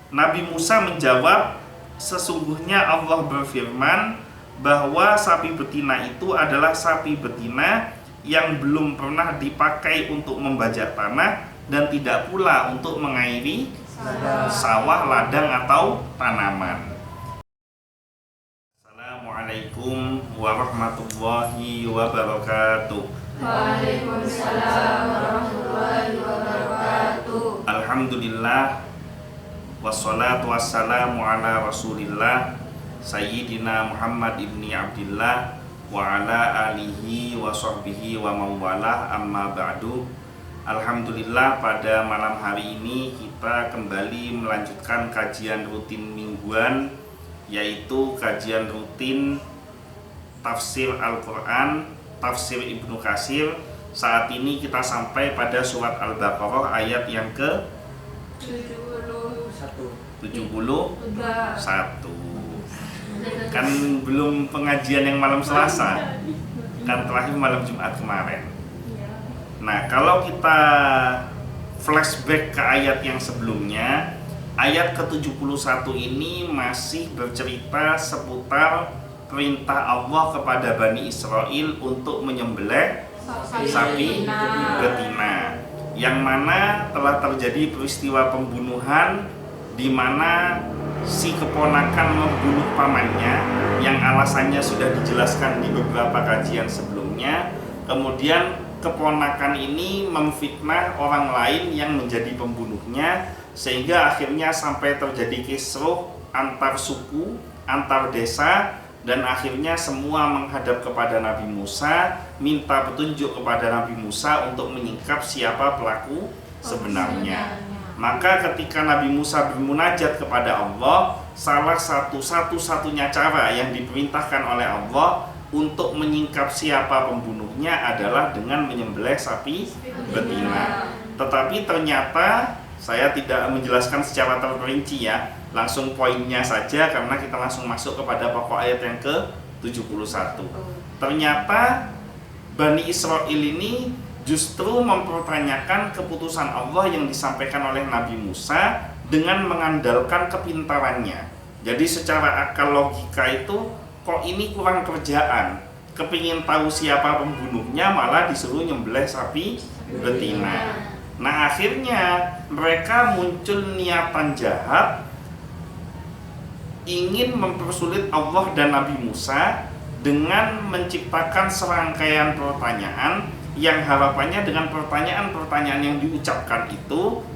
Nabi Musa menjawab, sesungguhnya Allah berfirman bahwa sapi betina itu adalah sapi betina yang belum pernah dipakai untuk membajak tanah dan tidak pula untuk mengairi sawah, ladang atau tanaman. Assalamualaikum warahmatullahi wabarakatuh. Waalaikumsalam warahmatullahi wabarakatuh. Alhamdulillah wassalatu wassalamu ala rasulillah Sayyidina Muhammad ibni Abdillah wa ala alihi wa sahbihi wa mawalah, amma ba'du. Alhamdulillah, pada malam hari ini kita kembali melanjutkan kajian rutin mingguan, yaitu kajian rutin tafsir Al-Quran, tafsir Ibnu Katsir. Saat ini kita sampai pada surat Al-Baqarah ayat yang ke 71. Kan belum pengajian yang malam Selasa, kan terakhir malam Jumat kemarin. Nah, kalau kita flashback ke ayat yang sebelumnya, ayat ke-71 ini masih bercerita seputar perintah Allah kepada Bani Israel untuk menyembelih sapi betina, yang mana telah terjadi peristiwa pembunuhan di mana si keponakan membunuh pamannya, yang alasannya sudah dijelaskan di beberapa kajian sebelumnya. Kemudian keponakan ini memfitnah orang lain yang menjadi pembunuhnya, sehingga akhirnya sampai terjadi kisruh antar suku, antar desa, dan akhirnya semua menghadap kepada Nabi Musa, minta petunjuk kepada Nabi Musa untuk menyingkap siapa pelaku sebenarnya. Maka ketika Nabi Musa bermunajat kepada Allah, salah satu-satunya cara yang diperintahkan oleh Allah untuk menyingkap siapa pembunuhnya adalah dengan menyembelih sapi betina. Tetapi ternyata saya tidak menjelaskan secara terperinci ya, langsung poinnya saja karena kita langsung masuk kepada pokok ayat yang ke-71. Ternyata Bani Israel ini justru mempertanyakan keputusan Allah yang disampaikan oleh Nabi Musa dengan mengandalkan kepintarannya. Jadi secara akal logika itu, kok ini kurang kerjaan, kepingin tahu siapa pembunuhnya malah disuruh nyembelih sapi betina. Nah, akhirnya mereka muncul niatan jahat, ingin mempersulit Allah dan Nabi Musa dengan menciptakan serangkaian pertanyaan yang harapannya dengan pertanyaan-pertanyaan yang diucapkan itu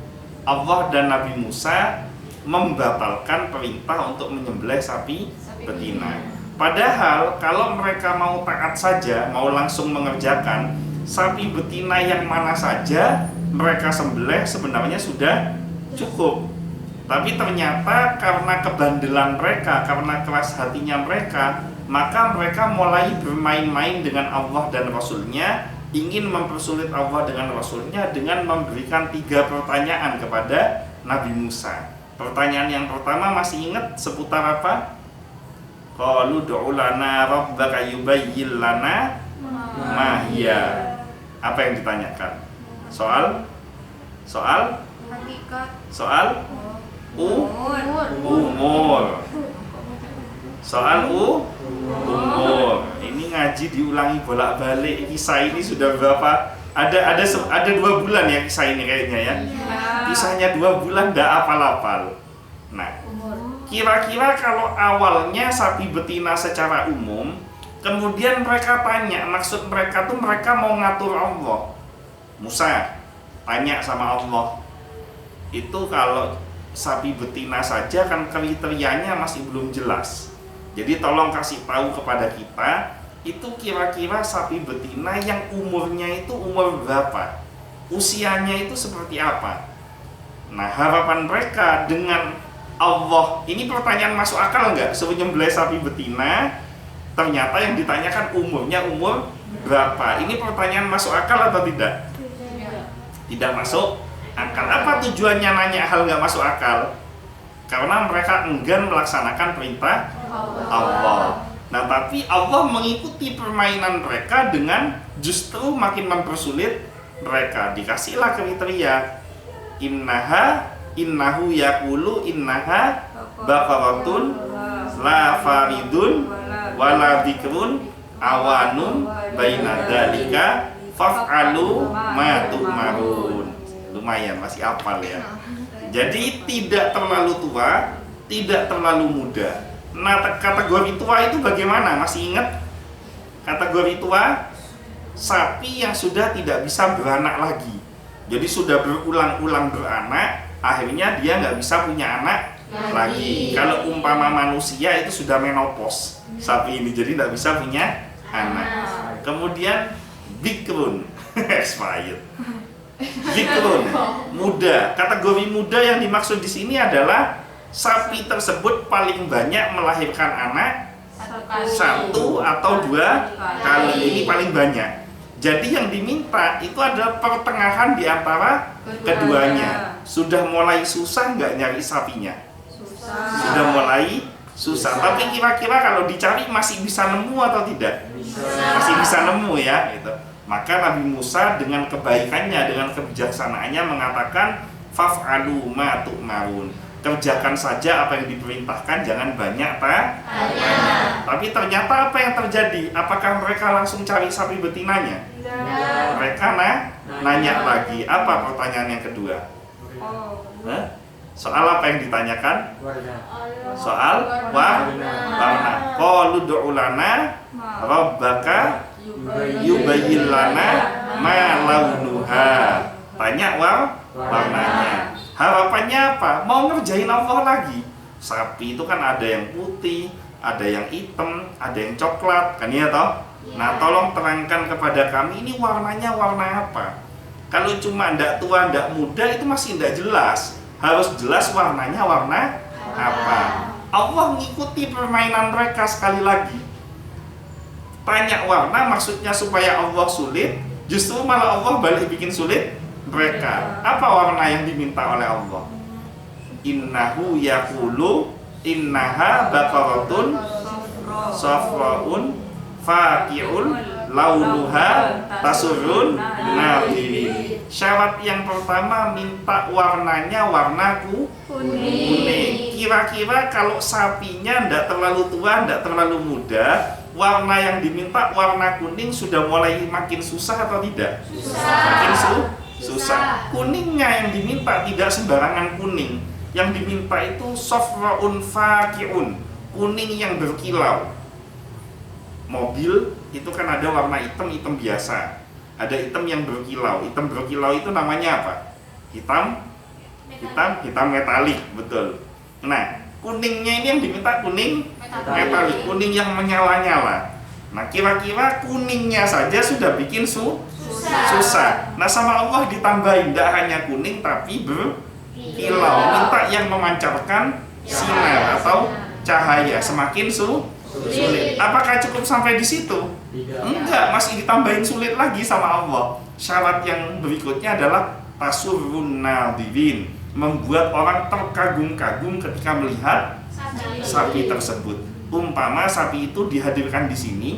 Allah dan Nabi Musa membatalkan perintah untuk menyembelih sapi betina. Padahal kalau mereka mau taat saja, mau langsung mengerjakan, sapi betina yang mana saja mereka sembelih sebenarnya sudah cukup. Tapi ternyata karena kebandelan mereka, karena keras hatinya mereka, maka mereka mulai bermain-main dengan Allah dan Rasulnya, ingin mempersulit Allah dengan Rasulnya dengan memberikan 3 pertanyaan kepada Nabi Musa. Pertanyaan yang pertama masih ingat seputar apa? Qalu du'u lana rabbaka yubayyin lana ma hiya. Apa yang ditanyakan? Soal Hakikat. Soal umur. Soal umur. Ini ngaji diulangi bolak-balik. Kisah ini sudah berapa? Ada 2 bulan ya kisah ini kayaknya ya. Kisahnya 2 bulan nggak apal-apal. Nah, kira-kira kalau awalnya sapi betina secara umum, kemudian mereka tanya, maksud mereka tuh mereka mau ngatur Allah. Musa tanya sama Allah, itu kalau sapi betina saja kan kriterianya masih belum jelas. Jadi tolong kasih tahu kepada kita, itu kira-kira sapi betina yang umurnya itu umur berapa? Usianya itu seperti apa? Nah, harapan mereka dengan Allah, ini pertanyaan masuk akal nggak? Suruh nyembelih sapi betina, ternyata yang ditanyakan umurnya umur berapa? Ini pertanyaan masuk akal atau tidak? Tidak masuk akal. Apa tujuannya nanya hal nggak masuk akal? Karena mereka enggan melaksanakan perintah Allah. Nah, tapi Allah mengikuti permainan mereka dengan justru makin mempersulit mereka. Dikasihlah kriteria, innaha innahu yaqulu innaha baqaratun la faridun wala bikrun awanun baina dzalika faf'alu ma tu'marun. Lumayan masih hafal ya. Jadi tidak terlalu tua, tidak terlalu muda. Nah, kategori tua itu bagaimana? Masih ingat? Kategori tua sapi yang sudah tidak bisa beranak lagi. Jadi sudah berulang-ulang beranak, akhirnya dia nggak bisa punya anak lagi. Kalau umpama manusia itu sudah menopause sapi ini, jadi nggak bisa punya anak. Kemudian bikrun, expired. Bikrun, muda. Kategori muda yang dimaksud di sini adalah sapi tersebut paling banyak melahirkan anak satu atau dua kali. Ini paling banyak. Jadi yang diminta itu adalah pertengahan di antara keduanya. Sudah mulai susah nggak nyari sapinya? Sudah mulai susah. Tapi kira-kira kalau dicari masih bisa nemu atau tidak? Masih bisa nemu ya. Gitu. Maka Nabi Musa dengan kebaikannya, dengan kebijaksanaannya mengatakan faf'alu ma tu'marun. Kerjakan saja apa yang diperintahkan, jangan banyak tanya. Tapi ternyata apa yang terjadi? Apakah mereka langsung cari sapi betinanya? Mereka nanya lagi. Apa pertanyaan yang kedua? Soal apa yang ditanyakan? Soal warna. Qalu du'u lana rabbaka yubayyin lana ma launuha. Tanya warnanya. Harapannya apa? Mau ngerjain Allah lagi. Sapi itu kan ada yang putih, ada yang hitam, ada yang coklat, kan ya toh? Nah, tolong terangkan kepada kami ini warnanya warna apa? Kalau cuma ndak tua, ndak muda itu masih ndak jelas. Harus jelas warnanya warna apa. Allah ngikuti permainan mereka sekali lagi. Tanya warna maksudnya supaya Allah sulit, justru malah Allah balik bikin sulit mereka. Apa warna yang diminta oleh Allah? Innahu yaqulu innaha baqaratun safraun faqi'un launuha tasurrun nadhirin. Syarat yang pertama minta warnanya warna kuning. Kira-kira kalau sapinya ndak terlalu tua, ndak terlalu muda, warna yang diminta warna kuning sudah mulai makin susah atau tidak? Makin susah. Kuningnya yang diminta tidak sembarangan kuning. Yang diminta itu safraun faqi'un, kuning yang berkilau. Mobil itu kan ada warna hitam biasa, ada hitam yang berkilau. Hitam berkilau itu namanya apa? Hitam metalik, betul. Nah, kuningnya ini yang diminta kuning metalik, kuning yang menyala-nyala. Nah, kira-kira kuningnya saja sudah bikin susah. Nah, sama Allah ditambahin, tidak hanya kuning tapi berkilau, minta yang memancarkan sinar atau cahaya, semakin sulit. Apakah cukup sampai di situ? Enggak, masih ditambahin sulit lagi sama Allah. Syarat yang berikutnya adalah tasurrun nadhirin, membuat orang terkagum-kagum ketika melihat sapi tersebut. Umpama sapi itu dihadirkan di sini,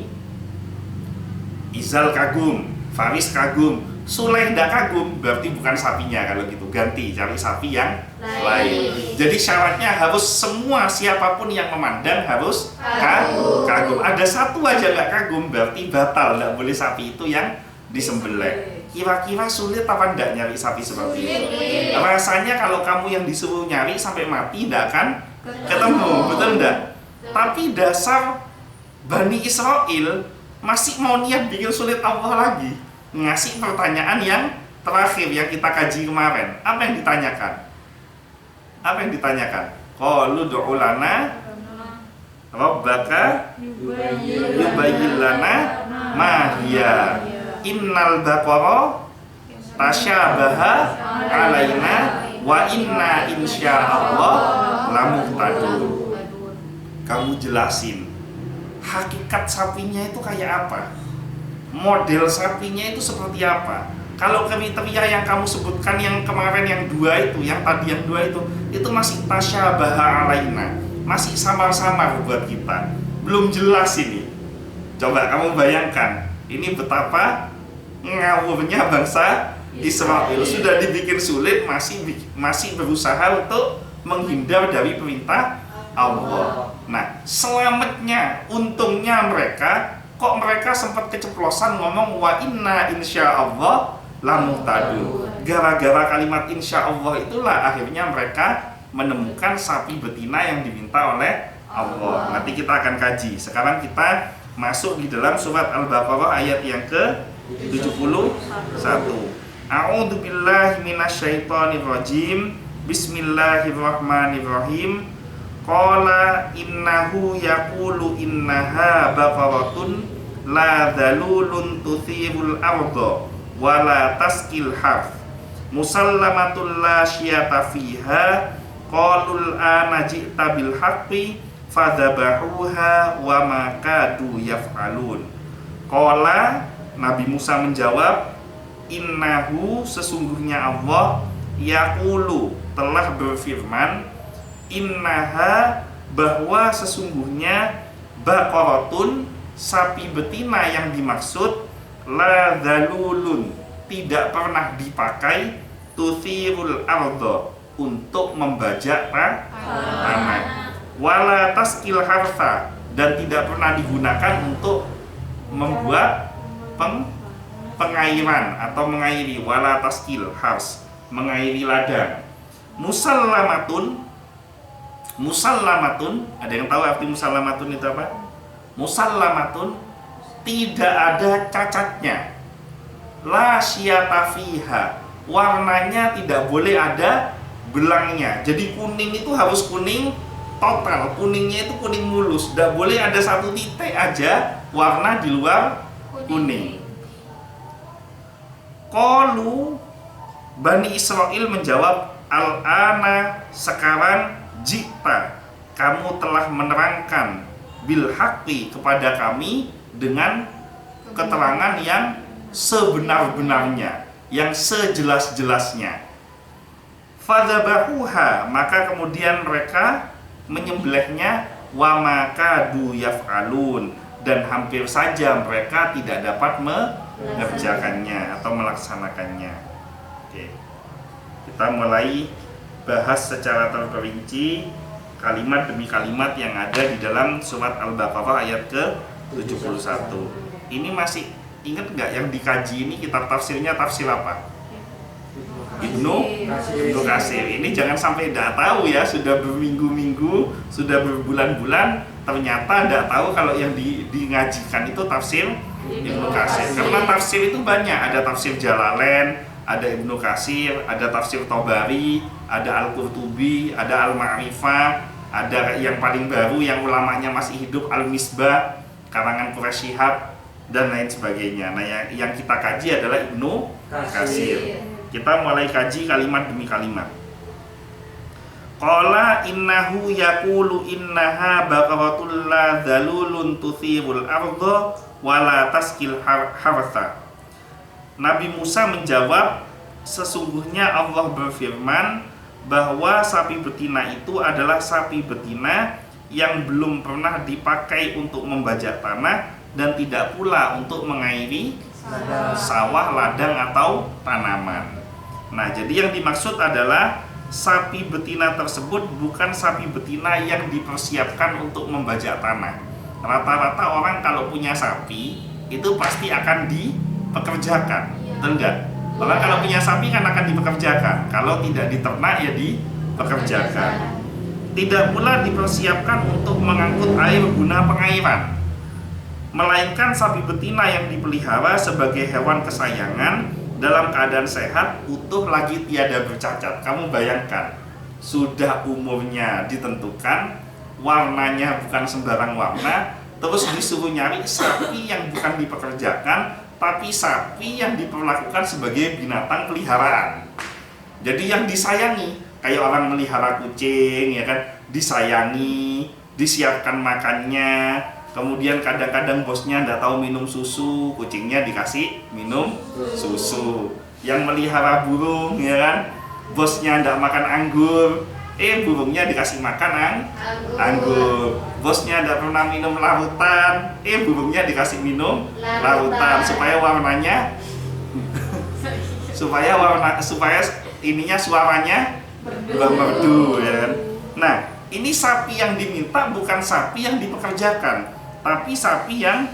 Izal kagum, Faris kagum, Suleh tidak kagum, berarti bukan sapinya. Kalau gitu ganti, cari sapi yang lain. Jadi syaratnya harus semua, siapapun yang memandang harus kagum. Ada satu aja nggak kagum, berarti batal, nggak boleh sapi itu yang disembelih. Kira-kira sulit apa enggak nyari sapi seperti itu? Rasanya kalau kamu yang disuruh nyari sampai mati tidak akan ketemu, betul enggak? Tapi dasar Bani Israel masih mau niat bikin sulit Allah lagi, ngasih pertanyaan yang terakhir yang kita kaji kemarin. Apa yang ditanyakan? Qalu du'u lana rabbaka yubayyin lana ma hiya innal baqara tasyabaha alaina wa inna insyaallah lamuhtadun. Kamu jelasin hakikat sapinya itu kayak apa, model sapinya itu seperti apa. Kalau kriteria yang kamu sebutkan yang kemarin yang dua itu, yang tadi yang dua itu masih tasyabaha alaina, masih samar-samar buat kita, belum jelas ini. Coba kamu bayangkan, ini betapa ngawurnya bangsa Israel sudah dibikin sulit, masih berusaha untuk menghindar dari perintah Allah. Nah, selamatnya, untungnya mereka sempat keceplosan ngomong wa inna insyaallah lamuhtadun. Gara-gara kalimat insyaallah itulah akhirnya mereka menemukan sapi betina yang diminta oleh Allah. Nanti kita akan kaji. Sekarang kita masuk di dalam surat Al-Baqarah ayat yang ke-71. A'udzu billahi minasyaitonir rajim. Bismillahirrahmanirrahim. Qala innahu yaqulu innaha baqaratun la dzalulun tuthirul arda wa la taskil harf musallamatul la syiyata fiha qalul ana ji'ta bil haqqi fadzabahuha wa ma kadu yaf'alun. Qala, Nabi Musa menjawab, innahu, sesungguhnya Allah, yaqulu, telah berfirman, innaha, bahwa sesungguhnya baqaratun, sapi betina yang dimaksud, la dzalulun, tidak pernah dipakai, tuthirul arda, untuk membajak tanah, wala taskil hartha, dan tidak pernah digunakan untuk membuat pengairan atau mengairi, wala taskil hars, mengairi ladang. Musallamatun, ada yang tahu arti musallamatun itu apa? Musallamatun, tidak ada cacatnya. La syiyata fiha, warnanya tidak boleh ada belangnya. Jadi kuning itu harus kuning total, kuningnya itu kuning mulus, tidak boleh ada satu titik aja warna di luar kuning. Qalu, Bani Israel menjawab, al-ana, sekarang, jita, kamu telah menerangkan, bil haqqi, kepada kami dengan keterangan yang sebenar-benarnya, yang sejelas-jelasnya. Fadzabahuha, maka kemudian mereka menyembelihnya, wa makadu yaf'alun, dan hampir saja mereka tidak dapat mengerjakannya atau melaksanakannya. Oke. Kita mulai bahas secara terperinci kalimat demi kalimat yang ada di dalam surat Al-Baqarah ayat ke-71. Ini masih ingat nggak yang dikaji ini kitab tafsirnya tafsir apa? Ibnu Katsir. Ini jangan sampai tidak tahu ya, sudah berminggu-minggu, sudah berbulan-bulan, ternyata tidak tahu kalau yang ngajikan itu tafsir Ibnu Katsir. Karena tafsir itu banyak, ada tafsir Jalalain, ada Ibnu Katsir, ada tafsir Tobari, ada Al-Qurtubi, ada Al-Ma'rifah, ada yang paling baru yang ulamanya masih hidup, Al-Misbah, karangan Quraisy Shihab, dan lain sebagainya. Nah, yang kita kaji adalah Ibnu Katsir. Kita mulai kaji kalimat demi kalimat. Qala innahu yaqulu innaha baqaratul la dzalulun tuthirul arda wa la taskil hartha. Nabi Musa menjawab, sesungguhnya Allah berfirman bahwa sapi betina itu adalah sapi betina yang belum pernah dipakai untuk membajak tanah dan tidak pula untuk mengairi sawah, ladang atau tanaman. Nah, jadi yang dimaksud adalah sapi betina tersebut bukan sapi betina yang dipersiapkan untuk membajak tanah. Rata-rata orang kalau punya sapi itu pasti akan dipekerjakan, betul enggak? Orang kalau punya sapi kan akan dipekerjakan, kalau tidak diternak ya dipekerjakan. Tidak pula dipersiapkan untuk mengangkut air guna pengairan, melainkan sapi betina yang dipelihara sebagai hewan kesayangan dalam keadaan sehat, utuh, lagi tiada bercacat. Kamu bayangkan, sudah umurnya ditentukan, warnanya bukan sembarang warna, terus disuruh nyari sapi yang bukan dipekerjakan, tapi sapi yang diperlakukan sebagai binatang peliharaan. Jadi yang disayangi, kayak orang melihara kucing, ya kan, disayangi, disiapkan makannya. Kemudian kadang-kadang bosnya tidak tahu minum susu, kucingnya dikasih minum susu. Yang melihara burung, ya kan, bosnya tidak makan anggur, burungnya dikasih makan anggur. Bosnya tidak pernah minum larutan, burungnya dikasih minum larutan supaya warnanya supaya ininya suaranya bermerdu ya kan. Nah, ini sapi yang diminta bukan sapi yang dipekerjakan, tapi sapi yang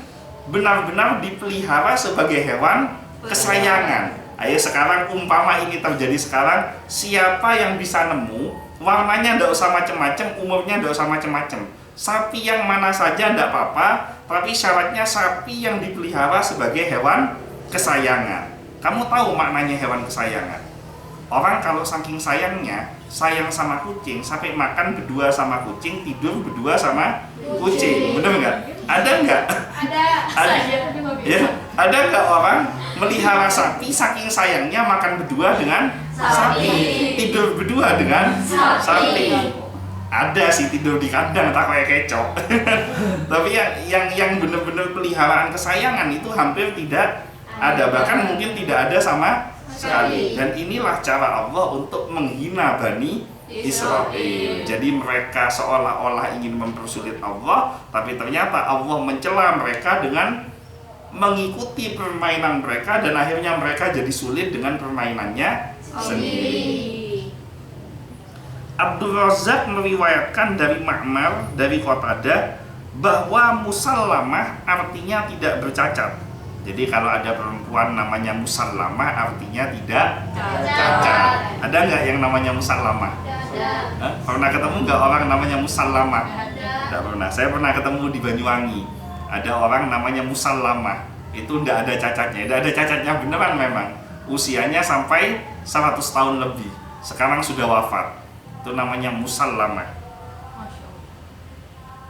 benar-benar dipelihara sebagai hewan kesayangan. Ayo sekarang umpama ini terjadi sekarang, siapa yang bisa nemu warnanya tidak usah macam-macam, umurnya tidak usah macam-macam. Sapi yang mana saja tidak apa-apa, tapi syaratnya sapi yang dipelihara sebagai hewan kesayangan. Kamu tahu maknanya hewan kesayangan? Orang kalau saking sayangnya, sayang sama kucing, sampai makan berdua sama kucing, tidur berdua sama kucing. Bener nggak? Ada nggak? Ada. Ya, ada nggak orang melihara sapi saking sayangnya makan berdua dengan sapi, tidur berdua dengan sapi? Ada sih tidur di kandang tak kayak kecok. Tapi yang benar-benar peliharaan kesayangan itu hampir tidak ada, bahkan mungkin tidak ada sama sekali. Dan inilah cara Allah untuk menghina Bani Israel. Jadi mereka seolah-olah ingin mempersulit Allah, tapi ternyata Allah mencela mereka dengan mengikuti permainan mereka, dan akhirnya mereka jadi sulit dengan permainannya sendiri. Abdul Razak meriwayatkan dari Ma'mar dari Qatadah bahwa musallamah artinya tidak bercacat. Jadi kalau ada perempuan namanya musallamah artinya tidak cacat. Ada nggak yang namanya musallamah? Ada. Pernah ketemu nggak orang namanya musallamah? Ada. Tidak pernah. Saya pernah ketemu di Banyuwangi. Ada orang namanya musallamah. Itu tidak ada cacatnya. Tidak ada cacatnya beneran memang. Usianya sampai 100 tahun lebih. Sekarang sudah wafat. Itu namanya musallamah.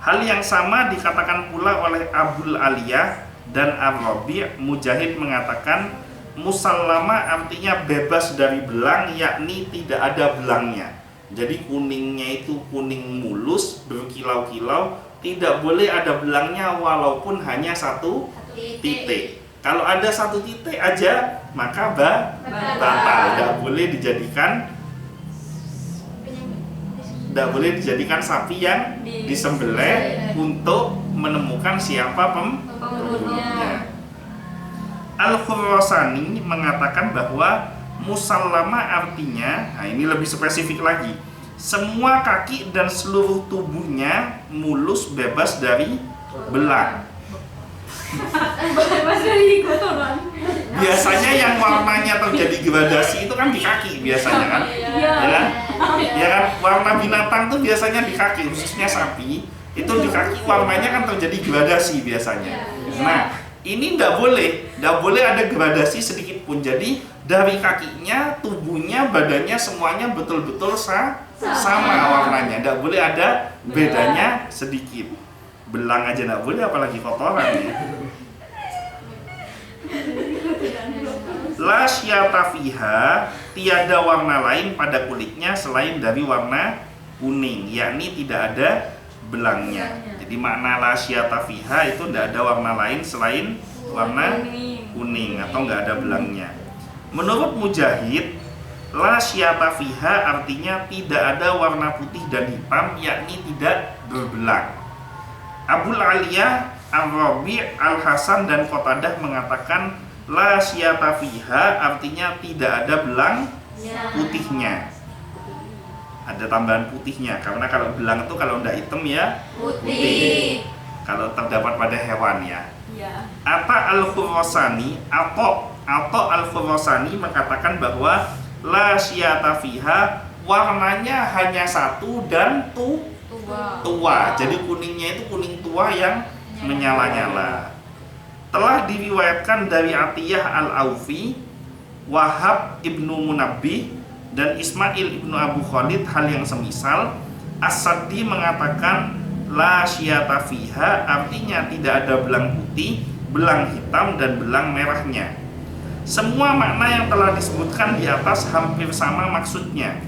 Hal yang sama dikatakan pula oleh Abul Aliyah dan Ar-Rabi'. Mujahid mengatakan musallamah artinya bebas dari belang, yakni tidak ada belangnya. Jadi kuningnya itu kuning mulus, berkilau-kilau, tidak boleh ada belangnya walaupun hanya satu titik. Kalau ada satu titik aja maka batal, tidak boleh dijadikan sapi yang disembelih untuk menemukan siapa pembunuhnya. Al-Khurasani mengatakan bahwa musallamah artinya, nah ini lebih spesifik lagi, semua kaki dan seluruh tubuhnya mulus bebas dari belang. Biasanya yang warnanya terjadi gradasi itu kan di kaki biasanya kan, ya kan, warna binatang tuh biasanya di kaki, khususnya sapi itu di kaki warnanya kan terjadi gradasi biasanya. Nah ini tidak boleh ada gradasi sedikit pun. Jadi dari kakinya, tubuhnya, badannya semuanya betul-betul sama warnanya, tidak boleh ada bedanya sedikit. Belang aja tidak boleh, apalagi kotoran ya. La syata fiha, tiada warna lain pada kulitnya selain dari warna kuning, yakni tidak ada belangnya. Jadi makna la syata fiha itu tidak ada warna lain selain warna kuning atau nggak ada belangnya. Menurut Mujahid, la syata fiha artinya tidak ada warna putih dan hitam, yakni tidak berbelang. Abul Aliyah, Ar-Rabi', Al-Hasan dan Qatadah mengatakan la syata fiha artinya tidak ada belang putihnya. Ada tambahan putihnya, karena kalau belang itu kalau tidak hitam ya putih. Kalau terdapat pada hewan ya. Ata Al-Khurasani atau Al-Khurasani mengatakan bahwa la syata fiha warnanya hanya satu dan tua. Jadi kuningnya itu kuning tua yang menyala-nyala. Telah diriwayatkan dari Atiyah Al-Aufi, Wahab ibnu Munabbih dan Ismail ibnu Abu Khalid hal yang semisal. As-Saddi mengatakan la syata fiha artinya tidak ada belang putih, belang hitam dan belang merahnya. Semua makna yang telah disebutkan di atas hampir sama maksudnya.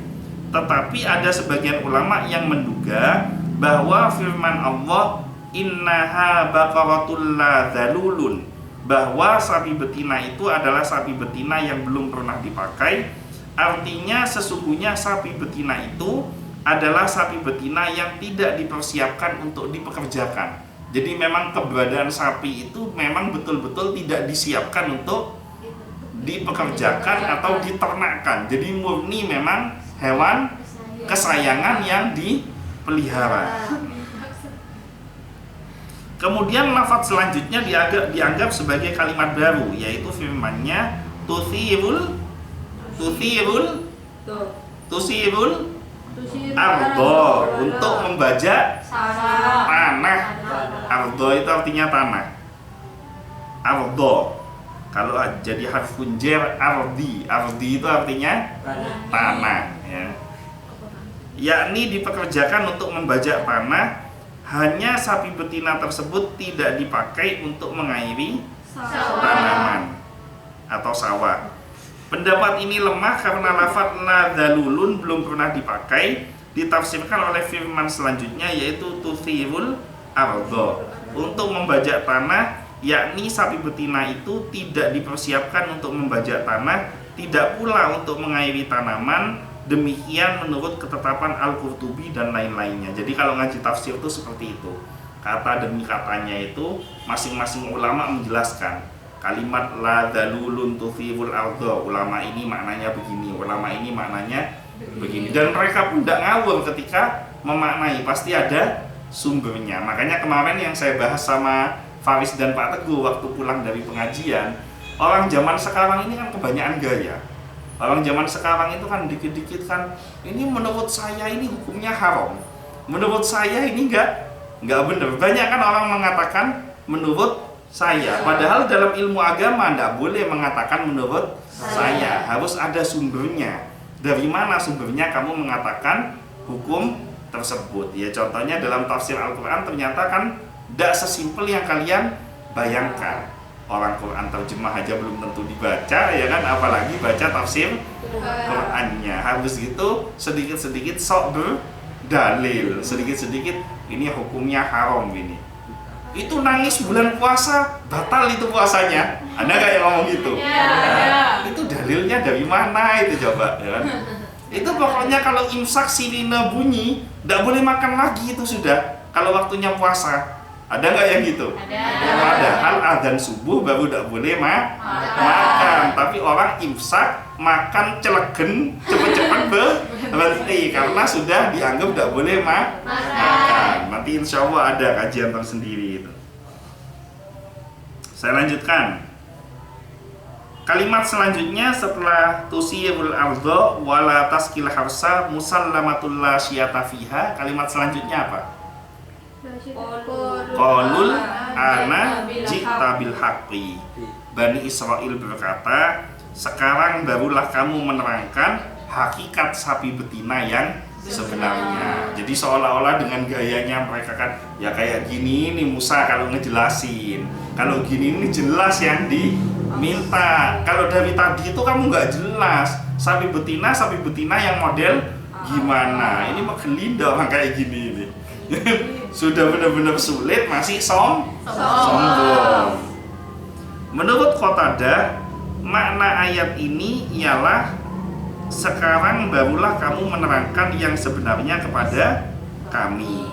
Tetapi ada sebagian ulama yang menduga bahwa firman Allah innaha baqaratul la dzalulun, bahwa sapi betina itu adalah sapi betina yang belum pernah dipakai. Artinya sesungguhnya sapi betina itu adalah sapi betina yang tidak dipersiapkan untuk dipekerjakan. Jadi memang keberadaan sapi itu memang betul-betul tidak disiapkan untuk dipekerjakan atau diternakkan. Jadi murni memang hewan kesayangan yang dipelihara. Kemudian lafaz selanjutnya dianggap sebagai kalimat baru, yaitu firman-Nya tusirul ardo, untuk membajak tanah. Ardo itu artinya tanah. Ardo. Kalau jadi harfun jar ardi itu artinya tanah, ya. Yakni dipekerjakan untuk membajak tanah, hanya sapi betina tersebut tidak dipakai untuk mengairi tanaman atau sawah. Pendapat ini lemah karena lafaz nadalulun belum pernah dipakai, ditafsirkan oleh firman selanjutnya yaitu tuthirul ardo, untuk membajak tanah, yakni sapi betina itu tidak dipersiapkan untuk membajak tanah, tidak pula untuk mengairi tanaman. Demikian menurut ketetapan Al-Qurtubi dan lain-lainnya. Jadi kalau ngaji tafsir itu seperti itu, kata demi katanya itu masing-masing ulama menjelaskan. Kalimat la dalulun tufirul ardo, ulama ini maknanya begini, ulama ini maknanya begini, dan mereka pun tidak ngawur ketika memaknai, pasti ada sumbernya. Makanya kemarin yang saya bahas sama Faris dan Pak Teguh waktu pulang dari pengajian, orang zaman sekarang ini kan kebanyakan gaya. Orang zaman sekarang itu kan dikit-dikit kan, ini menurut saya ini hukumnya haram, menurut saya ini enggak benar. Banyak kan orang mengatakan menurut saya, padahal dalam ilmu agama tidak boleh mengatakan menurut saya, harus ada sumbernya. Dari mana sumbernya kamu mengatakan hukum tersebut? Ya contohnya dalam tafsir Al-Quran ternyata kan tidak sesimpel yang kalian bayangkan. Orang Quran terjemah aja belum tentu dibaca, ya kan, apalagi baca tafsir Qurannya. Habis gitu sedikit-sedikit sok berdalil, sedikit-sedikit ini hukumnya haram ini. Itu nangis bulan puasa, batal itu puasanya. Ada nggak yang ngomong gitu? Nah, itu dalilnya dari mana itu coba, ya kan? Itu pokoknya kalau imsak sirine bunyi, tidak boleh makan lagi itu sudah. Kalau waktunya puasa. Ada nggak yang gitu? Padahal adzan subuh baru tidak boleh makan. Tapi orang imsak makan celegen cepet-cepet berhenti karena sudah dianggap tidak boleh makan. Nanti insya Allah ada kajian tersendiri itu. Saya lanjutkan. Kalimat selanjutnya setelah tusirul ardo wala taskil harsa musallamatul la syiyata fiha. Kalimat selanjutnya apa? Qalul ana ji'ta bil haqqi. Bani Israel berkata, sekarang barulah kamu menerangkan hakikat sapi betina yang sebenarnya. Jadi seolah-olah dengan gayanya mereka kan, ya kayak gini nih Musa kalau ngejelasin, kalau gini ini jelas yang diminta. Kalau dari tadi itu kamu nggak jelas sapi betina yang model gimana. Ini mah gelinda orang kayak gini ini. Sudah benar-benar sulit masih sombong. Menurut Qatadah, makna ayat ini ialah sekarang barulah kamu menerangkan yang sebenarnya kepada kami.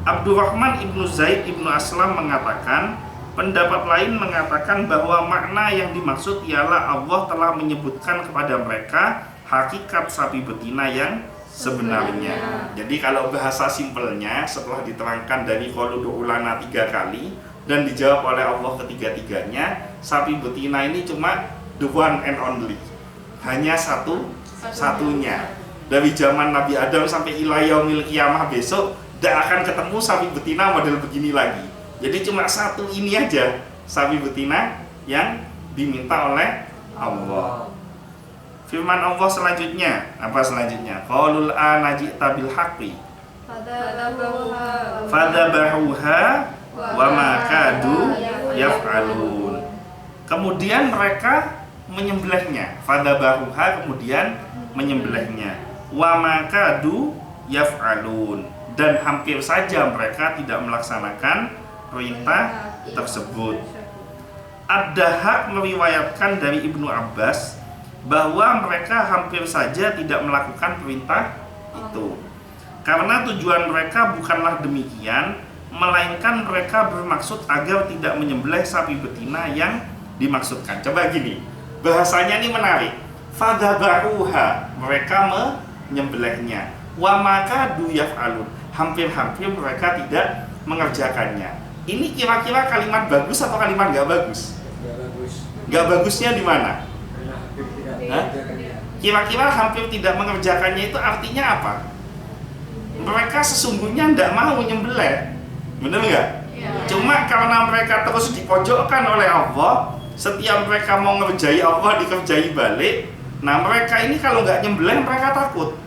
Abdurrahman ibnu Zaid ibnu Aslam mengatakan, pendapat lain mengatakan bahwa makna yang dimaksud ialah Allah telah menyebutkan kepada mereka hakikat sapi betina yang sebenarnya. Jadi kalau bahasa simpelnya, setelah diterangkan dari qalu du'ulana 3 kali dan dijawab oleh Allah ketiga-tiganya, sapi betina ini cuma the one and only, hanya satunya. Dari zaman Nabi Adam sampai ila yaumil qiyamah besok tidak akan ketemu sapi betina model begini lagi. Jadi cuma satu ini aja sapi betina yang diminta oleh Allah. Firman Allah selanjutnya, apa selanjutnya? Qalul ana ji'ta bil haqqi fadzabahuha wa ma kadu yaf'alun. Kemudian mereka menyembelihnya. Fadzabahuha, kemudian menyembelihnya. Wa ma kadu yaf'alun, dan hampir saja mereka tidak melaksanakan perintah tersebut. Ad-Dahhak meriwayatkan dari Ibnu Abbas bahwa mereka hampir saja tidak melakukan perintah itu karena tujuan mereka bukanlah demikian, melainkan mereka bermaksud agar tidak menyembelih sapi betina yang dimaksudkan. Coba gini, bahasanya ini menarik. Fadzabahuha, mereka menyembelihnya. Wa makadu yaf'alun, hampir-hampir mereka tidak mengerjakannya. Ini kira-kira kalimat bagus atau kalimat nggak bagus? Nggak bagus. Nggak bagusnya di mana? Karena hampir tidak Hah? mengerjakannya. Kira-kira hampir tidak mengerjakannya itu artinya apa? Mereka sesungguhnya tidak mau nyembelih, bener nggak? Iya. Cuma karena mereka terus dipojokkan oleh Allah, setiap mereka mau ngerjai Allah dikerjai balik. Nah mereka ini kalau nggak nyembelih mereka takut.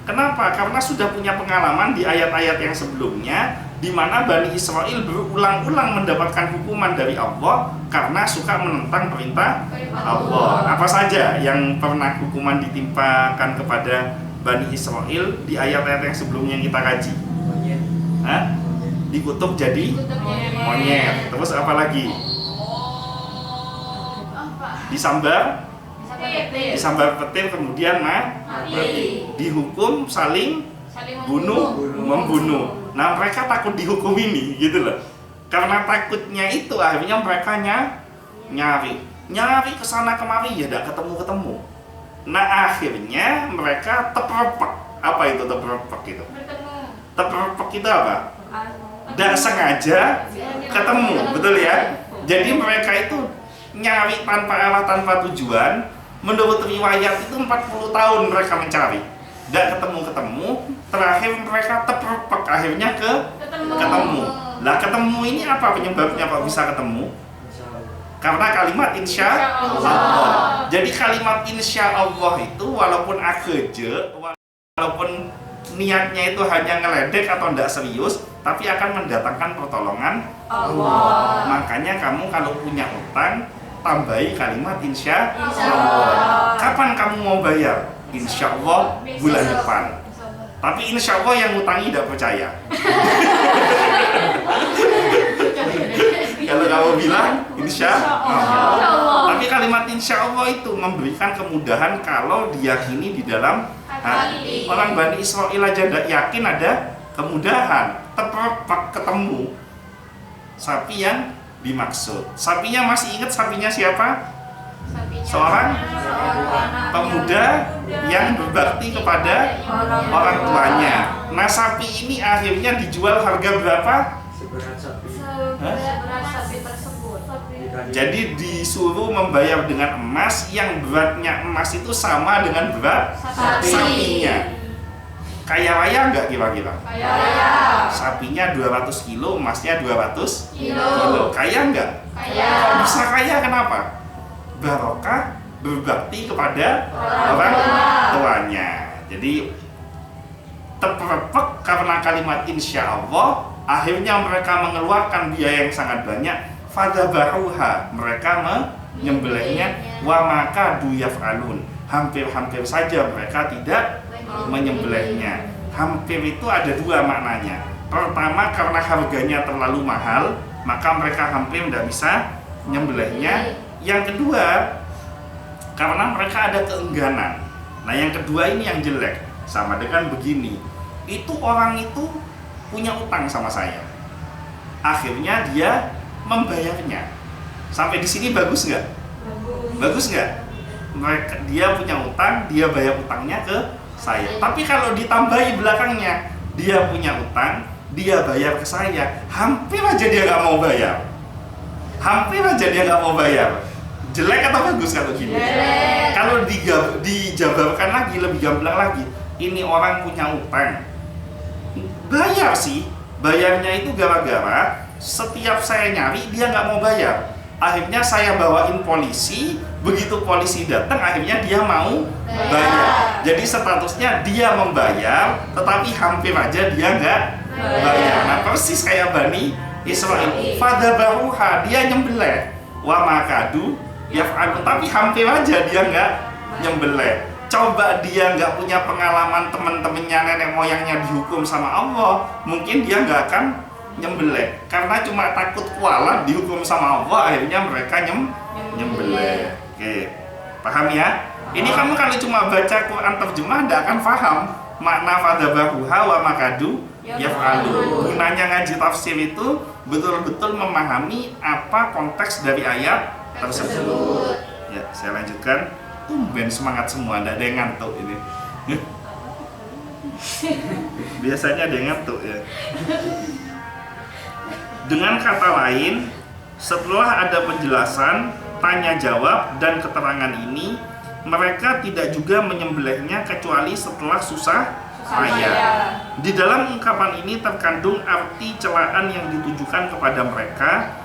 Kenapa? Karena sudah punya pengalaman di ayat-ayat yang sebelumnya, di mana Bani Israel berulang-ulang mendapatkan hukuman dari Allah karena suka menentang perintah Allah. Apa saja yang pernah hukuman ditimpakan kepada Bani Israel di ayat-ayat yang sebelumnya yang kita kaji? Monyet. Hah? Dikutuk jadi monyet. Terus apa lagi? Disambar, disambar petir, kemudian Mati. dihukum saling Saling membunuh. Nah mereka takut dihukum ini, gitu loh. Karena takutnya itu akhirnya mereka nyari kesana kemari ya tidak ketemu. Nah akhirnya mereka teperepek. Apa itu teperepek itu? Bertemu. Teperepek itu apa? Tidak sengaja ketemu, betul ya? Jadi mereka itu nyari tanpa arah, tanpa tujuan. Menurut riwayat itu 40 tahun mereka mencari, tidak ketemu. Terakhir mereka teperepek, akhirnya ketemu. Lah ketemu ini apa penyebabnya kok bisa ketemu? Insya Allah. Karena kalimat insya Allah. Jadi kalimat insya Allah itu walaupun akeje, walaupun niatnya itu hanya ngeledek atau tidak serius, tapi akan mendatangkan pertolongan Allah. Makanya kamu kalau punya utang, tambahi kalimat insya Allah. Kapan kamu mau bayar? Insya Allah bulan depan. Tapi insya Allah yang ngutangi tidak percaya. Kalau kamu bilang insya Allah. Tapi kalimat insya Allah itu memberikan kemudahan kalau diyakini di dalam hati. Orang Bani Israel aja tidak yakin ada kemudahan. Teperepek ketemu sapi yang dimaksud. Sapinya masih ingat sapinya siapa? Seorang pemuda yang berbakti kepada orang tuanya. Nah sapi ini akhirnya dijual harga berapa? Seberat sapi. Berat sapi tersebut. Jadi disuruh membayar dengan emas yang beratnya emas itu sama dengan berat sapinya. Kaya raya nggak kira-kira? Kaya. Sapinya 200 kilo, emasnya 200 Kilo. Kaya nggak? Kaya. Kok bisa kaya kenapa? Barokah berbakti kepada orang tuanya. Jadi terperepek karena kalimat insya Allah, akhirnya mereka mengeluarkan biaya yang sangat banyak. Fadzabahuha, mereka menyembelihnya. Wa makadu yaf'alun, hampir-hampir saja mereka tidak menyembelihnya. Hampir itu ada dua maknanya. Pertama, karena harganya terlalu mahal, maka mereka hampir tidak bisa menyembelihnya. Yang kedua, karena mereka ada keengganan. Nah yang kedua ini yang jelek. Sama dengan begini, itu orang itu punya utang sama saya, akhirnya dia membayarnya. Sampai di sini bagus nggak? Bagus nggak? Dia punya utang, dia bayar utangnya ke saya. Tapi kalau ditambahi belakangnya, dia punya utang, dia bayar ke saya, hampir aja dia nggak mau bayar. Jelek atau bagus kalau gini? Jelek. Kalau dijabarkan lagi, lebih gamblang lagi, ini orang punya utang, bayar sih. Bayarnya itu gara-gara setiap saya nyari dia nggak mau bayar. Akhirnya saya bawain polisi, begitu polisi datang akhirnya dia mau bayar. Jadi statusnya dia membayar, tetapi hampir aja dia nggak bayar. Nah persis kayak Bani Israel. Fadzabahuha, dia nyembelih. Wa makadu yaf'alun, tapi hampir aja dia nggak nyembelih. Coba dia nggak punya pengalaman teman-temannya, nenek moyangnya dihukum sama Allah, mungkin dia nggak akan nyembelih. Karena cuma takut kualat dihukum sama Allah, akhirnya mereka nyembelih. Oke, paham ya? Ini kamu kalau cuma baca Quran terjemah nggak akan paham makna fadzabahuha wa makadu yaf'alun. Gunanya ngaji tafsir itu betul-betul memahami apa konteks dari ayat tersebut. Ya, saya lanjutkan. Tumben semangat semua, tidak ada yang ngantuk ini. Biasanya ada yang ngantuk ya. Dengan kata lain, setelah ada penjelasan, tanya jawab dan keterangan ini, mereka tidak juga menyembelihnya kecuali setelah susah payah. Di dalam ungkapan ini terkandung arti celaan yang ditujukan kepada mereka.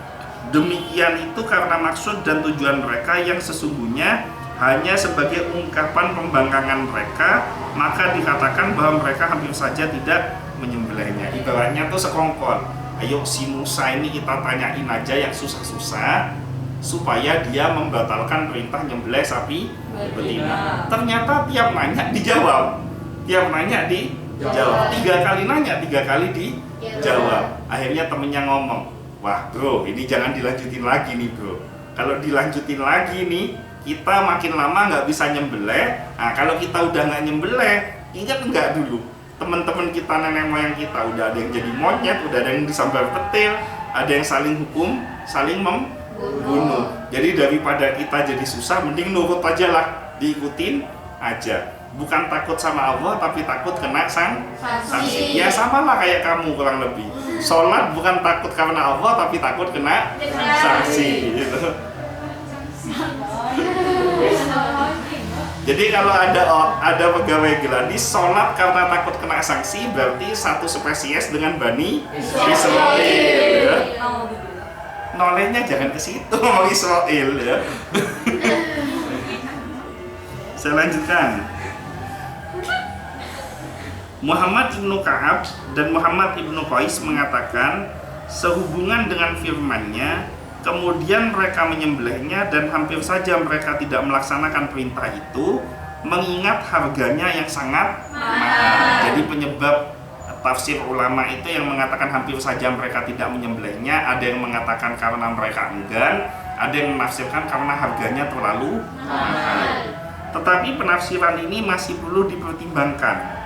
Demikian itu karena maksud dan tujuan mereka yang sesungguhnya hanya sebagai ungkapan pembangkangan mereka, maka dikatakan bahwa mereka hampir saja tidak menyembelihnya. Ibaratnya tuh sekongkol. Ayo si Musa ini kita tanyain aja yang susah-susah supaya dia membatalkan perintah nyembelih sapi betina. Ternyata tiap nanya dijawab. Tiap nanya dijawab. 3 kali nanya, 3 kali dijawab. Akhirnya temennya ngomong, wah bro, ini jangan dilanjutin lagi nih bro. Kalau dilanjutin lagi nih, kita makin lama nggak bisa nyembelih. Nah, kalau kita udah nggak nyembelih, ingat nggak dulu teman-teman kita, nenek moyang kita udah ada yang jadi monyet, udah ada yang disambar petir, ada yang saling hukum, saling membunuh. Jadi daripada kita jadi susah, mending nurut aja lah, diikutin aja. Bukan takut sama Allah, tapi takut kena sanksi. Ya sama lah kayak kamu kurang lebih. Sholat bukan takut karena Allah, tapi takut kena sanksi. Gitu. Jadi kalau ada pegawai Geladi sholat karena takut kena sanksi, berarti satu spesies dengan Bani Israel ya. Nolenya jangan ke situ, mau Israel ya. Saya lanjutkan. Muhammad ibnu Ka'ab dan Muhammad ibnu Qais mengatakan, sehubungan dengan firman-Nya, kemudian mereka menyembelihnya dan hampir saja mereka tidak melaksanakan perintah itu, mengingat harganya yang sangat mahal. Jadi penyebab tafsir ulama itu yang mengatakan hampir saja mereka tidak menyembelihnya, ada yang mengatakan karena mereka enggan, ada yang menafsirkan karena harganya terlalu mahal. Tetapi penafsiran ini masih perlu dipertimbangkan,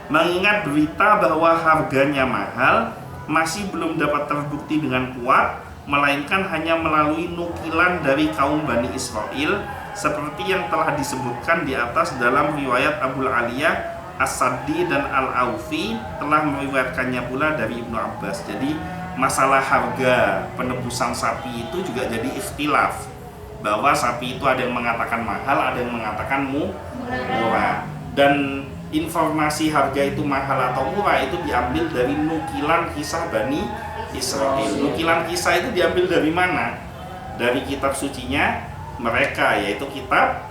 mengingat berita bahwa harganya mahal masih belum dapat terbukti dengan kuat, melainkan hanya melalui nukilan dari kaum Bani Israel, seperti yang telah disebutkan di atas dalam riwayat Abul Aliyah, As-Saddi dan Al-Aufi telah meriwayatkannya pula dari Ibnu Abbas. Jadi masalah harga penebusan sapi itu juga jadi ikhtilaf, bahwa sapi itu ada yang mengatakan mahal, ada yang mengatakan murah. Dan informasi harga itu mahal atau murah itu diambil dari nukilan kisah Bani Israel. Nukilan kisah itu diambil dari mana? Dari kitab sucinya mereka, yaitu kitab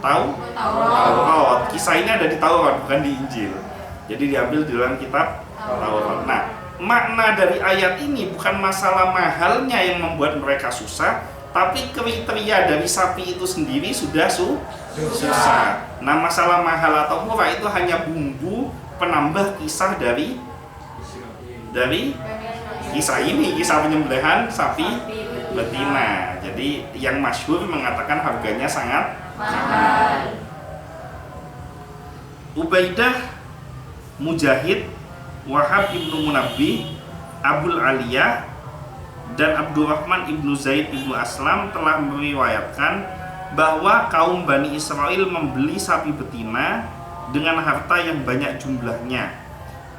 Taurat. Kisah ini ada di Taurat, bukan di Injil. Jadi diambil di dalam kitab Taurat. Nah, makna dari ayat ini bukan masalah mahalnya yang membuat mereka susah, tapi kriteria dari sapi itu sendiri sudah susah. Nah, masalah mahal atau murah itu hanya bumbu penambah kisah dari kisah ini, kisah penyembelihan sapi betina. Jadi yang masyhur mengatakan harganya sangat mahal. Ubaidah, Mujahid, Wahab ibnu Munabbih, Abul Aliyah, dan Abdurrahman ibnu Zaid ibnu Aslam telah meriwayatkan bahwa kaum Bani Israel membeli sapi betina dengan harta yang banyak jumlahnya.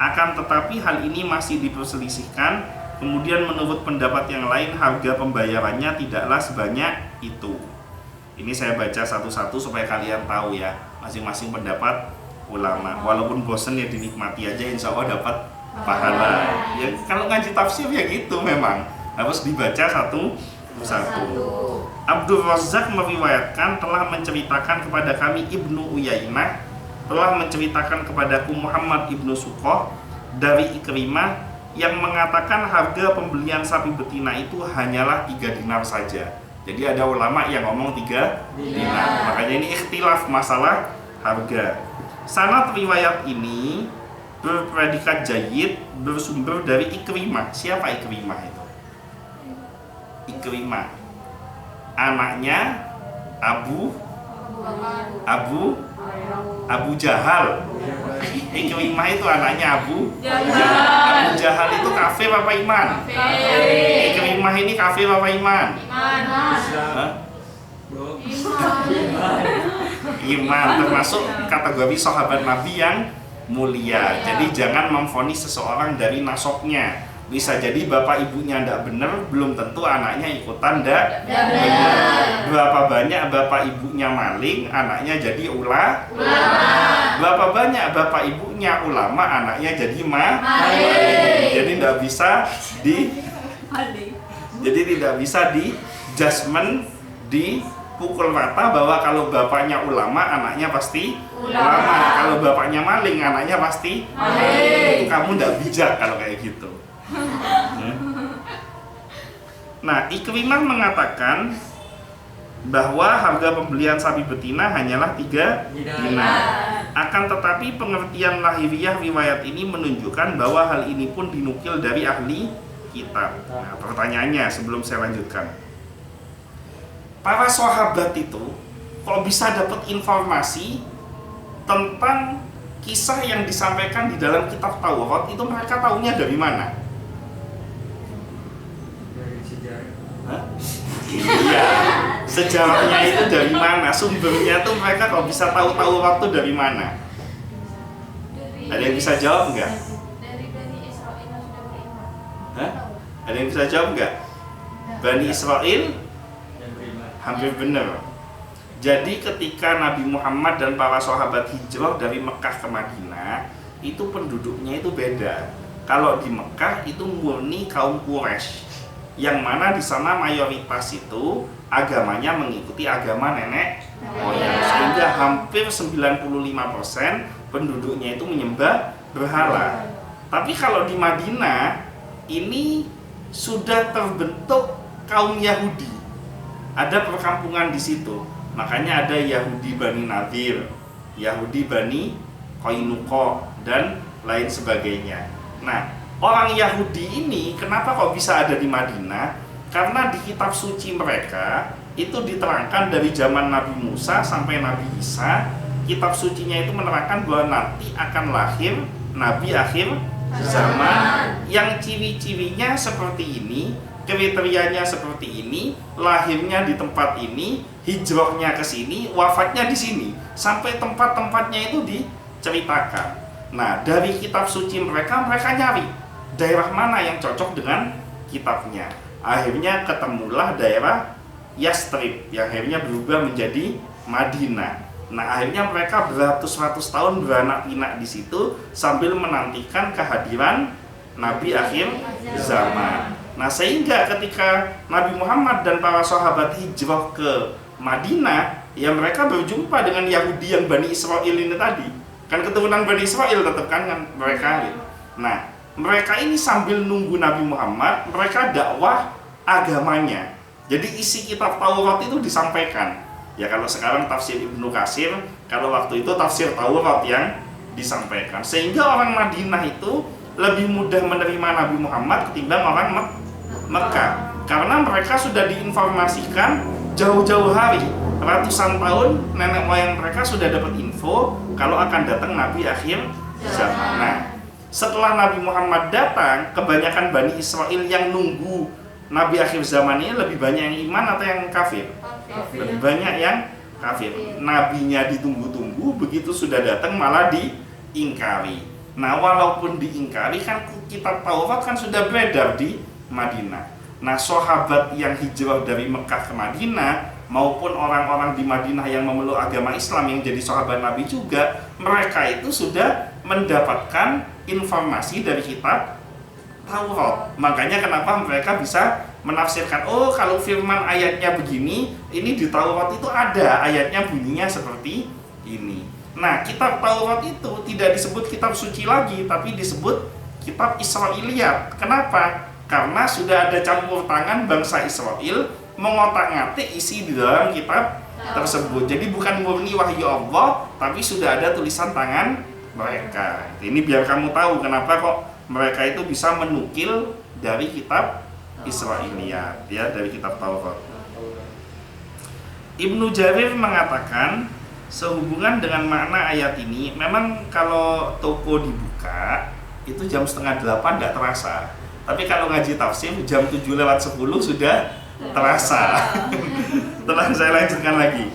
Akan tetapi hal ini masih diperselisihkan. Kemudian menurut pendapat yang lain, harga pembayarannya tidaklah sebanyak itu. Ini saya baca satu-satu supaya kalian tahu ya, masing-masing pendapat ulama. Walaupun bosen ya dinikmati aja, insya Allah dapat pahala. Ya kalau ngaji tafsir ya gitu, memang harus dibaca satu-satu. Abdul Razak meriwayatkan telah menceritakan kepada kami Ibnu Uyainah, telah menceritakan kepadaku Muhammad ibnu Suqoh dari Ikrimah yang mengatakan harga pembelian sapi betina itu hanyalah 3 dinar saja. Jadi ada ulama yang ngomong 3 dinar. Makanya ini ikhtilaf masalah harga. Sanad riwayat ini berpredikat jayyid, bersumber dari Ikrimah. Siapa Ikrimah itu? Ikrimah anaknya Abu Jahal. Ikrimah itu anaknya Abu Jahal itu kafir apa iman? Ikrimah ini kafir apa iman? Bro. Iman termasuk kategori sahabat Nabi yang mulia. Jadi jangan memvonis seseorang dari nasabnya. Bisa jadi bapak ibunya ndak bener, belum tentu anaknya ikutan ndak bener. Berapa banyak bapak ibunya maling, anaknya jadi ulama. Berapa banyak bapak ibunya ulama, anaknya jadi maling. Jadi ndak bisa tidak bisa di judgment, dipukul rata bahwa kalau bapaknya ulama, anaknya pasti ulama. Kalau bapaknya maling, anaknya pasti maling. Itu kamu ndak bijak kalau kayak gitu. Nah, Ikrimah mengatakan bahwa harga pembelian sapi betina hanyalah 3 dinar. Akan tetapi pengertian lahiriah riwayat ini menunjukkan bahwa hal ini pun dinukil dari ahli kitab. Nah, pertanyaannya sebelum saya lanjutkan, para sahabat itu kok bisa dapat informasi tentang kisah yang disampaikan di dalam kitab Taurat itu, mereka tahunya dari mana? Dari sejarah. Hah? Iya, sejarahnya itu dari mana? Sumbernya tuh mereka kok bisa tahu waktu dari mana? Ada yang bisa jawab nggak? Dari Bani Israel yang sudah beriman. Hah? Ada yang bisa jawab nggak? Bani Israel? Yang beriman. Hampir benar. Jadi ketika Nabi Muhammad dan para sahabat hijrah dari Mekah ke Madinah, itu penduduknya itu beda. Kalau di Mekah itu murni kaum Quraisy, yang mana di sana mayoritas itu agamanya mengikuti agama nenek moyang, sehingga hampir 95% penduduknya itu menyembah berhala. Tapi kalau di Madinah ini sudah terbentuk kaum Yahudi, ada perkampungan di situ. Makanya ada Yahudi Bani Nadir, Yahudi Bani Qainuqa, dan lain sebagainya. Nah, orang Yahudi ini kenapa kok bisa ada di Madinah? Karena di kitab suci mereka itu diterangkan dari zaman Nabi Musa sampai Nabi Isa, kitab sucinya itu menerangkan bahwa nanti akan lahir Nabi akhir zaman yang ciri-cirinya seperti ini, kriterianya seperti ini, lahirnya di tempat ini, hijrahnya ke sini, wafatnya di sini, sampai tempat-tempatnya itu diceritakan. Nah, dari kitab suci mereka nyari daerah mana yang cocok dengan kitabnya. Akhirnya ketemulah daerah Yastrib yang akhirnya berubah menjadi Madinah. Nah, akhirnya mereka beratus-ratus tahun beranak pinak di situ sambil menantikan kehadiran Nabi akhir zaman. Nah, sehingga ketika Nabi Muhammad dan para sahabat hijrah ke Madinah, ya mereka berjumpa dengan Yahudi yang Bani Israel ini tadi. Kan keturunan Bani Israel tetap kan mereka. Nah, mereka ini sambil nunggu Nabi Muhammad, mereka dakwah agamanya. Jadi isi kitab Taurat itu disampaikan. Ya kalau sekarang tafsir Ibnu Katsir, kalau waktu itu tafsir Taurat yang disampaikan. Sehingga orang Madinah itu lebih mudah menerima Nabi Muhammad ketimbang orang Mekah. Karena mereka sudah diinformasikan jauh-jauh hari, ratusan tahun nenek moyang mereka sudah dapat info kalau akan datang Nabi akhir zaman. Nah, setelah Nabi Muhammad datang, kebanyakan Bani Israel yang nunggu Nabi akhir zaman ini lebih banyak yang iman atau yang kafir? Lebih banyak yang kafir. Nabinya ditunggu-tunggu, begitu sudah datang malah diingkari. Nah, walaupun diingkari kan kitab Taurat kan sudah beredar di Madinah. Nah, sahabat yang hijrah dari Mekah ke Madinah maupun orang-orang di Madinah yang memeluk agama Islam yang jadi sahabat Nabi juga, mereka itu sudah mendapatkan informasi dari kitab Taurat. Makanya kenapa mereka bisa menafsirkan, oh kalau firman ayatnya begini, ini di Taurat itu ada ayatnya bunyinya seperti ini. Nah, kitab Taurat itu tidak disebut kitab suci lagi, tapi disebut kitab Israiliyat. Kenapa? Karena sudah ada campur tangan bangsa Israel mengotak-ngatik isi di dalam kitab tersebut. Jadi bukan murni wahyu Allah, tapi sudah ada tulisan tangan mereka. Ini biar kamu tahu kenapa kok mereka itu bisa menukil dari kitab Israiliyat, ya, dari kitab Taurat. Ibnu Jarir mengatakan sehubungan dengan makna ayat ini, memang kalau toko dibuka itu jam 7:30 nggak terasa, tapi kalau ngaji tafsir jam 7:10 sudah terasa. Setelah saya lanjutkan lagi.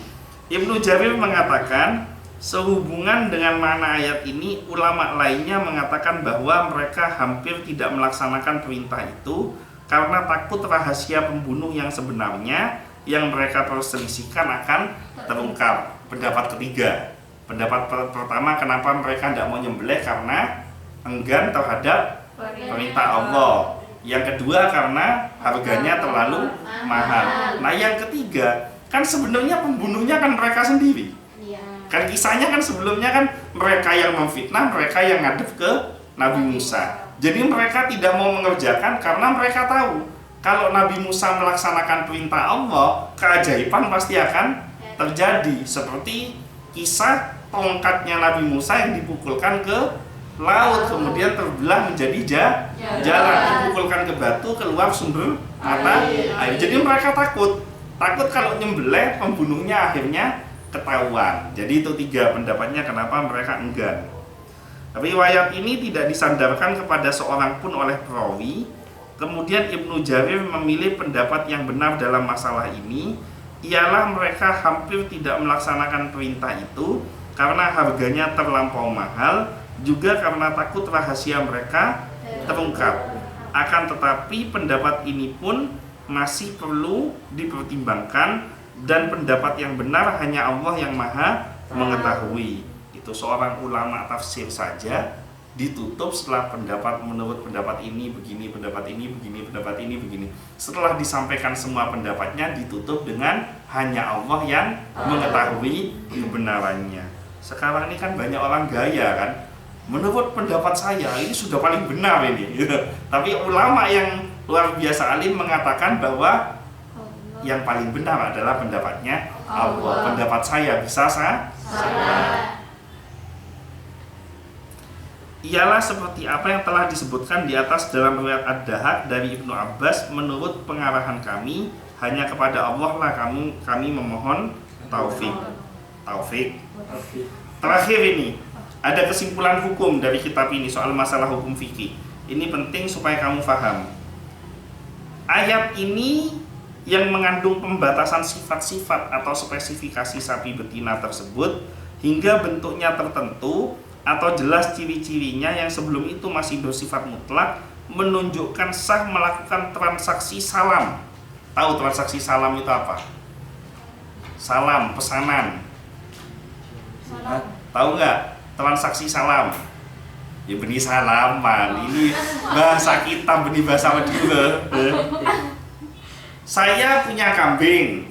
Ibnu Jarir mengatakan, sehubungan dengan makna ayat ini, ulama lainnya mengatakan bahwa mereka hampir tidak melaksanakan perintah itu karena takut rahasia pembunuh yang sebenarnya yang mereka perselisihkan akan terungkap. Pendapat ketiga. Pendapat pertama, kenapa mereka tidak mau nyembelih karena enggan terhadap perintah Allah. Yang kedua karena harganya terlalu mahal. Nah yang ketiga, kan sebenarnya pembunuhnya kan mereka sendiri. Kan kisahnya kan sebelumnya kan mereka yang memfitnah, mereka yang ngadep ke Nabi Musa. Jadi mereka tidak mau mengerjakan karena mereka tahu kalau Nabi Musa melaksanakan perintah Allah, keajaiban pasti akan terjadi. Seperti kisah tongkatnya Nabi Musa yang dipukulkan ke laut, kemudian terbelah menjadi jalan, dipukulkan ke batu, keluar sumber mata air. Jadi mereka takut kalau nyembelih pembunuhnya akhirnya ketahuan. Jadi itu tiga pendapatnya kenapa mereka enggan. Riwayat ini tidak disandarkan kepada seorang pun oleh perawi. Kemudian Ibnu Jarir memilih pendapat yang benar dalam masalah ini, ialah mereka hampir tidak melaksanakan perintah itu karena harganya terlampau mahal, juga karena takut rahasia mereka terungkap. Akan tetapi pendapat ini pun masih perlu dipertimbangkan dan pendapat yang benar hanya Allah yang maha mengetahui. Itu seorang ulama tafsir saja ditutup setelah menurut pendapat ini begini, pendapat ini begini, pendapat ini begini. Setelah disampaikan semua pendapatnya ditutup dengan hanya Allah yang mengetahui kebenarannya. Sekarang ini kan banyak orang gaya kan, menurut pendapat saya ini sudah paling benar ini. Tapi ulama yang luar biasa alim mengatakan bahwa yang paling benar adalah pendapatnya Allah. Pendapat saya bisa salah. Ialah seperti apa yang telah disebutkan di atas dalam riwayat Ad-Dahak dari Ibnu Abbas, menurut pengarahan kami hanya kepada Allah lah kami memohon taufik. Terakhir ini ada kesimpulan hukum dari kitab ini soal masalah hukum fikih. Ini penting supaya kamu paham. Ayat ini yang mengandung pembatasan sifat-sifat atau spesifikasi sapi betina tersebut hingga bentuknya tertentu atau jelas ciri-cirinya yang sebelum itu masih bersifat mutlak, menunjukkan sah melakukan transaksi salam. Tahu transaksi salam itu apa? Salam, pesanan. Tahu nggak? Transaksi salam. Ya benih salaman. Ini bahasa kita, benih bahasa Madura. Saya punya kambing,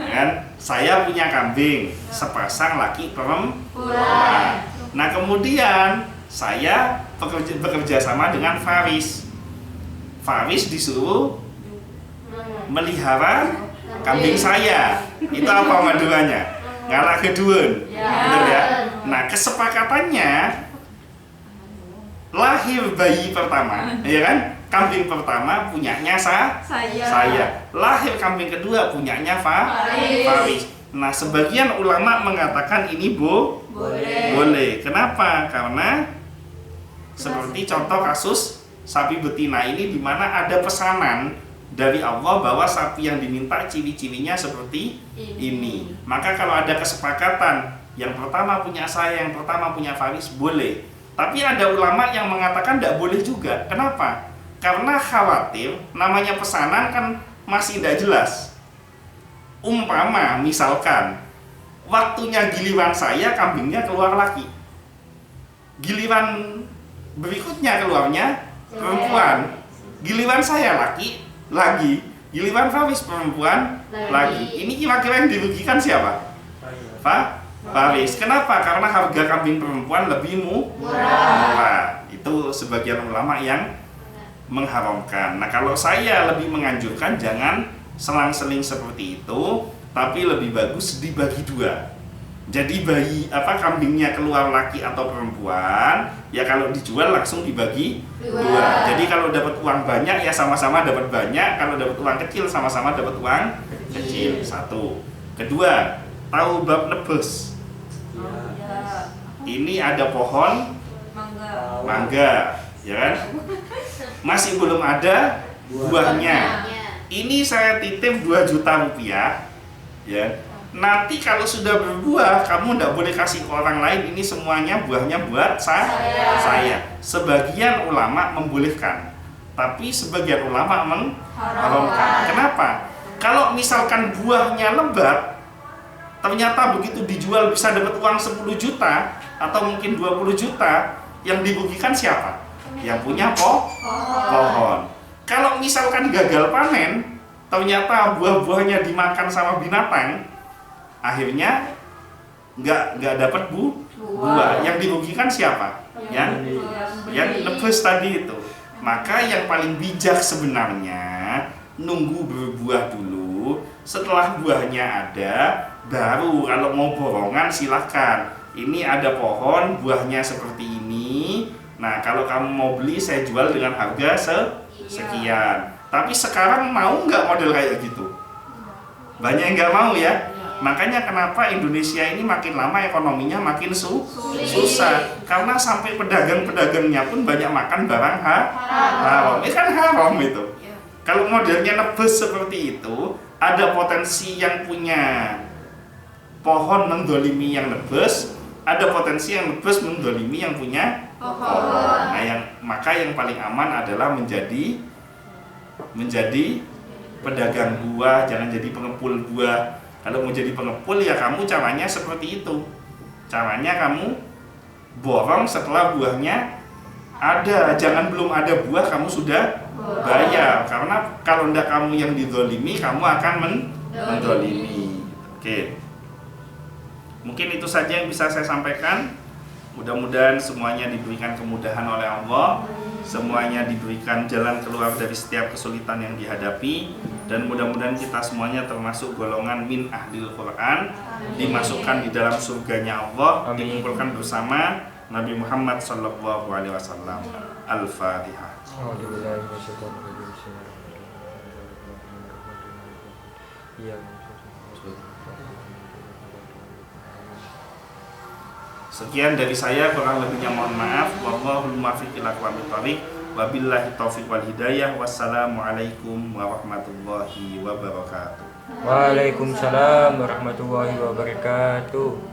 kan? Saya punya kambing, sepasang laki perempuan. Nah kemudian saya bekerja sama dengan Faris. Faris disuruh melihara kambing saya. Itu apa Maduranya? Ngalah keduen, betul ya? Nah kesepakatannya lahir bayi pertama, ya kan? Kambing pertama punyanya saya. Lahir kambing kedua punyanya Faris. Nah sebagian ulama mengatakan ini boleh. Kenapa? Karena seperti contoh kasus sapi betina ini di mana ada pesanan dari Allah bahwa sapi yang diminta ciri-cirinya seperti ini. Maka kalau ada kesepakatan yang pertama punya saya, yang pertama punya Faris, boleh. Tapi ada ulama yang mengatakan tidak boleh juga. Kenapa? Karena khawatir namanya pesanan kan masih tidak jelas. Umpama misalkan waktunya giliran saya kambingnya keluar laki, giliran berikutnya keluarnya perempuan, giliran saya laki lagi, giliran Faris perempuan lagi. Ini kira-kira yang dirugikan siapa? Faris. Kenapa? Karena harga kambing perempuan lebih murah. Itu sebagian ulama yang mengharamkan. Nah kalau saya lebih menganjurkan jangan selang-seling seperti itu, tapi lebih bagus dibagi dua. Jadi kambingnya keluar laki atau perempuan, ya kalau dijual langsung dibagi dua. Jadi kalau dapat uang banyak ya sama-sama dapat banyak, kalau dapat uang kecil sama-sama dapat uang kecil. Satu. Kedua, tahu bab nebus. Ini ada pohon mangga, ya kan? Masih belum ada buahnya. Ini saya titip 2 juta rupiah, Ya. Nanti kalau sudah berbuah, kamu tidak boleh kasih ke orang lain. Ini semuanya buahnya buat saya. Sebagian ulama membolehkan, tapi sebagian ulama mengharamkan. Kenapa? Kalau misalkan buahnya lebat, ternyata begitu dijual bisa dapat uang 10 juta atau mungkin 20 juta, yang dirugikan siapa? Yang punya pohon. Kalau misalkan gagal panen, ternyata buah-buahnya dimakan sama binatang, akhirnya nggak dapat buah. Yang dirugikan siapa? Yang nebus tadi itu. Maka yang paling bijak sebenarnya nunggu berbuah dulu. Setelah buahnya ada, baru kalau mau borongan silahkan. Ini ada pohon, buahnya seperti ini. Nah, kalau kamu mau beli, saya jual dengan harga sekian. Tapi sekarang mau nggak model kayak gitu? Banyak yang nggak mau ya. Makanya kenapa Indonesia ini makin lama ekonominya makin susah. Karena sampai pedagang-pedagangnya pun banyak makan barang haram. Ini kan haram itu. Kalau modelnya nebus seperti itu, ada potensi yang punya pohon mendolimi yang nebus, ada potensi yang nebus mendolimi yang punya pohon. Nah, maka yang paling aman adalah menjadi pedagang buah, jangan jadi pengepul buah. Kalau mau jadi pengepul ya kamu caranya seperti itu. Caranya kamu borong setelah buahnya ada. Jangan belum ada buah kamu sudah bayar. Karena kalau tidak kamu yang didolimi, kamu akan mendolimi. Oke. Mungkin itu saja yang bisa saya sampaikan. Mudah-mudahan semuanya diberikan kemudahan oleh Allah. Semuanya diberikan jalan keluar dari setiap kesulitan yang dihadapi. Dan mudah-mudahan kita semuanya termasuk golongan min ahlil Quran, dimasukkan di dalam surganya Allah. Amin. Dikumpulkan bersama Nabi Muhammad sallallahu alaihi wasallam. Al-Fatihah. Sekian dari saya, kurang lebihnya mohon maaf. Wallahul muwaffiq ila aqwamit thoriq. Wabillahi taufiq wal hidayah. Wassalamualaikum warahmatullahi wabarakatuh. Waalaikumsalam warahmatullahi wabarakatuh.